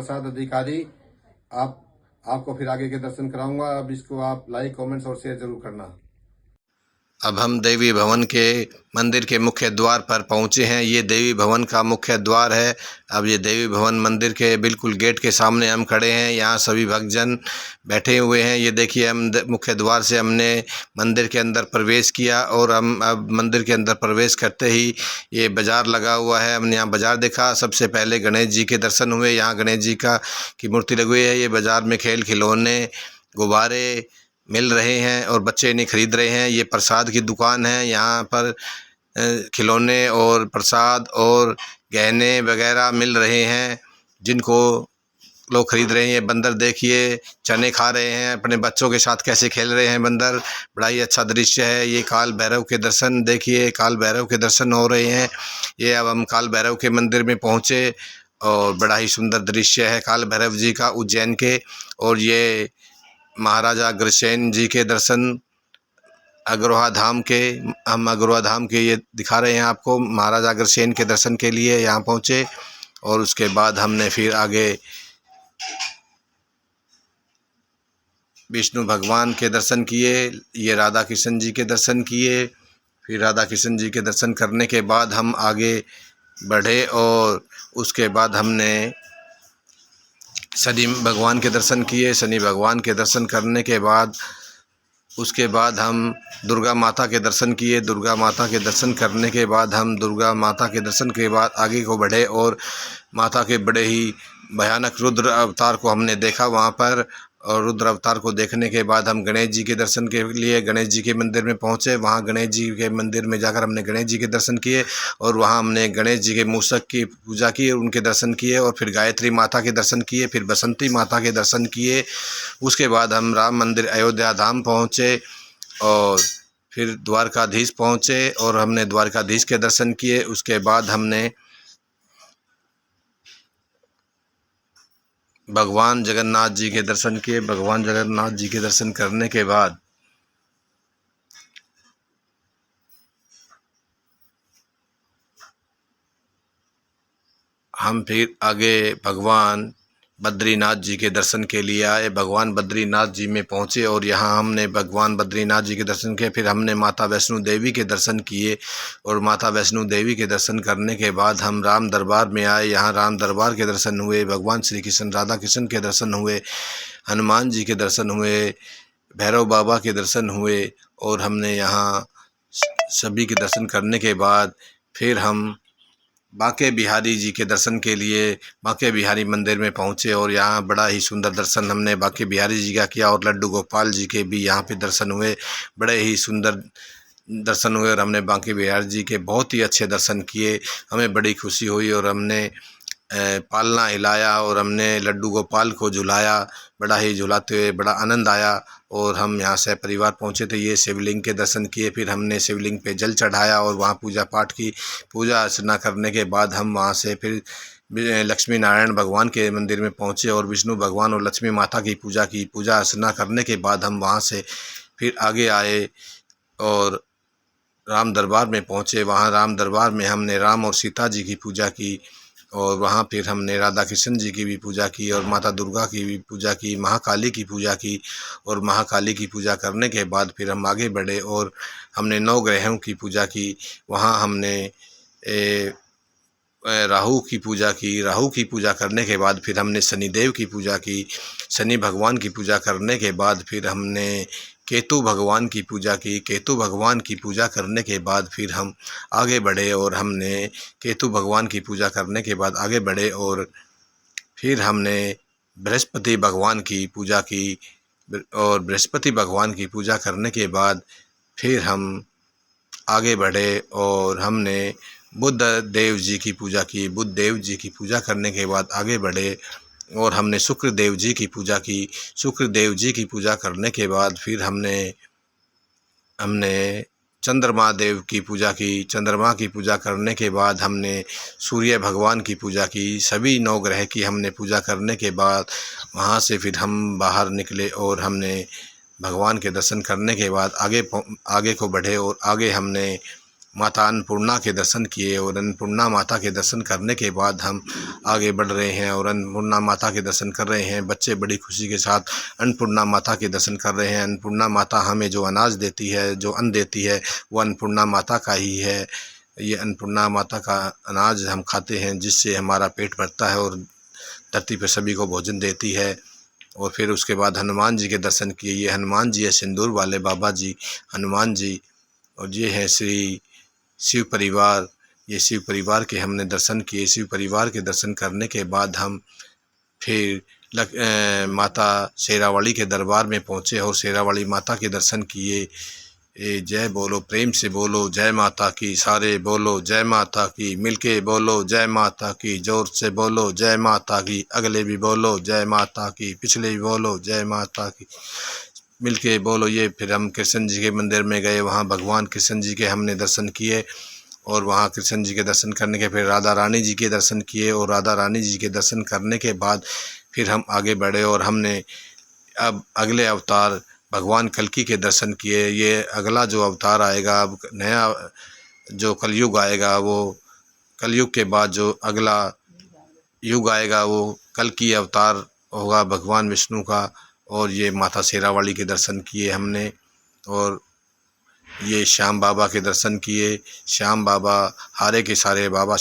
प्रसाद अधिकारी। आपको फिर आगे के दर्शन कराऊंगा। अब इसको आप लाइक, कमेंट्स और शेयर जरूर करना। अब हम देवी भवन के मंदिर के मुख्य द्वार पर पहुंचे हैं। ये देवी भवन का मुख्य द्वार है। अब ये देवी भवन मंदिर के बिल्कुल गेट के सामने हम खड़े हैं। यहाँ सभी भक्तजन बैठे हुए हैं। ये देखिए, हम मुख्य द्वार से हमने मंदिर के अंदर प्रवेश किया और हम अब मंदिर के अंदर प्रवेश करते ही ये बाज़ार लगा हुआ है। हमने यहाँ बाज़ार देखा। सबसे पहले गणेश जी के दर्शन हुए। यहाँ गणेश जी की मूर्ति लगी हुई है। ये बाज़ार में खेल खिलौने, गुब्बारे मिल रहे हैं और बच्चे इन्हें खरीद रहे हैं। ये प्रसाद की दुकान है। यहाँ पर खिलौने और प्रसाद और गहने वगैरह मिल रहे हैं, जिनको लोग खरीद रहे हैं। ये बंदर देखिए चने खा रहे हैं, अपने बच्चों के साथ कैसे खेल रहे हैं बंदर। बड़ा ही अच्छा दृश्य है। ये काल भैरव के दर्शन देखिए, काल भैरव के दर्शन हो रहे हैं। ये अब हम काल भैरव के मंदिर में पहुँचे और बड़ा ही सुंदर दृश्य है काल भैरव जी का उज्जैन के। और ये महाराजा अग्रसेन जी के दर्शन अग्रहा धाम के, हम अग्रहा धाम के ये दिखा रहे हैं आपको। महाराजा अग्रसेन के दर्शन के लिए यहाँ पहुँचे और उसके बाद हमने फिर आगे विष्णु भगवान के दर्शन किए। ये राधा कृष्ण जी के दर्शन किए। फिर राधा कृष्ण जी के दर्शन करने के बाद हम आगे बढ़े और उसके बाद हमने शनि भगवान के दर्शन किए। शनि भगवान के दर्शन करने के बाद उसके बाद हम दुर्गा माता के दर्शन किए। दुर्गा माता के दर्शन करने के बाद हम दुर्गा माता के दर्शन के बाद आगे को बढ़े और माता के बड़े ही भयानक रुद्र अवतार को हमने देखा वहाँ पर। और रुद्र अवतार को देखने के बाद हम गणेश जी के दर्शन के लिए गणेश जी के मंदिर में पहुँचे। वहाँ गणेश जी के मंदिर में जाकर हमने गणेश जी के दर्शन किए और वहाँ हमने गणेश जी के मूषक की पूजा की और उनके दर्शन किए और फिर गायत्री माता के दर्शन किए, फिर बसंती माता के दर्शन किए। उसके बाद हम राम मंदिर अयोध्या धाम पहुँचे और फिर द्वारकाधीश पहुँचे और हमने द्वारकाधीश के दर्शन किए। उसके बाद हमने भगवान जगन्नाथ जी के दर्शन किए। भगवान जगन्नाथ जी के दर्शन करने के बाद हम फिर आगे भगवान बद्रीनाथ जी के दर्शन के लिए आए। भगवान बद्रीनाथ जी में पहुँचे और यहाँ हमने भगवान बद्रीनाथ जी के दर्शन किए। फिर हमने माता वैष्णो देवी के दर्शन किए और माता वैष्णो देवी के दर्शन करने के बाद हम राम दरबार में आए। यहाँ राम दरबार के दर्शन हुए। भगवान श्री कृष्ण राधा कृष्ण के दर्शन हुए, हनुमान जी के दर्शन हुए, भैरव बाबा के दर्शन हुए। और हमने यहाँ सभी के दर्शन करने के बाद फिर हम बांके बिहारी जी के दर्शन के लिए बांके बिहारी मंदिर में पहुंचे और यहाँ बड़ा ही सुंदर दर्शन हमने बांके बिहारी जी का किया और लड्डू गोपाल जी के भी यहाँ पे दर्शन हुए। बड़े ही सुंदर दर्शन हुए और हमने बांके बिहारी जी के बहुत ही अच्छे दर्शन किए। हमें बड़ी खुशी हुई और हमने पालना हिलाया और हमने लड्डू गोपाल को झुलाया। बड़ा ही झुलाते हुए बड़ा आनंद आया और हम यहाँ से परिवार पहुँचे थे। ये शिवलिंग के दर्शन किए, फिर हमने शिवलिंग पे जल चढ़ाया और वहाँ पूजा पाठ की। पूजा अर्चना करने के बाद हम वहाँ से फिर लक्ष्मी नारायण भगवान के मंदिर में पहुँचे और विष्णु भगवान और लक्ष्मी माता की पूजा की। पूजा अर्चना करने के बाद हम वहाँ से फिर आगे आए और राम दरबार में पहुँचे। वहाँ राम दरबार में हमने राम और सीता जी की पूजा की और वहाँ फिर हमने राधा कृष्ण जी की भी पूजा की और माता दुर्गा की भी पूजा की, महाकाली की पूजा की। और महाकाली की पूजा करने के बाद फिर हम आगे बढ़े और हमने 9 ग्रहों की पूजा की। वहाँ हमने राहु की पूजा की। राहु की पूजा करने के बाद फिर हमने शनिदेव की पूजा की। शनि भगवान की पूजा करने के बाद फिर हमने केतु भगवान की पूजा की। केतु भगवान की पूजा करने के बाद फिर हम आगे बढ़े और हमने केतु भगवान की पूजा करने के बाद आगे बढ़े और फिर हमने बृहस्पति भगवान की पूजा की। और बृहस्पति भगवान की पूजा करने के बाद फिर हम आगे बढ़े और हमने बुध देव जी की पूजा की। बुध देव जी की पूजा करने के बाद आगे बढ़े और हमने शुक्र देव जी की पूजा की। शुक्र देव जी की पूजा करने के बाद फिर हमने चंद्रमा देव की पूजा की। चंद्रमा की पूजा करने के बाद हमने सूर्य भगवान की पूजा की। सभी 9 ग्रह की हमने पूजा करने के बाद वहाँ से फिर हम बाहर निकले और हमने भगवान के दर्शन करने के बाद आगे को बढ़े और आगे हमने माता अन्नपूर्णा के दर्शन किए और अन्नपूर्णा माता के दर्शन करने के बाद हम आगे बढ़ रहे हैं और अन्नपूर्णा माता के दर्शन कर रहे हैं। बच्चे बड़ी खुशी के साथ अन्नपूर्णा माता के दर्शन कर रहे हैं। अन्नपूर्णा माता हमें जो अनाज देती है, जो अन्न देती है, वो अन्नपूर्णा माता का ही है। ये अन्नपूर्णा माता का अनाज हम खाते हैं, जिससे हमारा पेट भरता है और धरती पर सभी को भोजन देती है। और फिर उसके बाद हनुमान जी के दर्शन किए। ये हनुमान जी है, सिंदूर वाले बाबा जी हनुमान जी। और ये है श्री शिव परिवार। ये शिव परिवार के हमने दर्शन किए। शिव परिवार के दर्शन करने के बाद हम फिर माता शेरावाली के दरबार में पहुँचे और शेरावाली माता के दर्शन किए। जय बोलो, प्रेम से बोलो जय माता की, सारे बोलो जय माता की, मिलके बोलो जय माता की, जोर से बोलो जय माता की, अगले भी बोलो जय माता की, पिछले भी बोलो जय माता की, मिलके बोलो। ये फिर हम कृष्ण जी के मंदिर में गए, वहाँ भगवान कृष्ण जी के हमने दर्शन किए। और वहाँ कृष्ण जी के दर्शन करने के फिर राधा रानी जी के दर्शन किए। और राधा रानी जी के दर्शन करने के बाद फिर हम आगे बढ़े और हमने अब अगले अवतार भगवान कल्कि के दर्शन किए। ये अगला जो अवतार आएगा, अब नया जो कलयुग आएगा, वो कलयुग के बाद जो अगला युग आएगा वो कल्कि अवतार होगा भगवान विष्णु का। और ये माता शेरावाली के दर्शन किए हमने। और ये श्याम बाबा के दर्शन किए। श्याम बाबा, हारे के सारे बाबा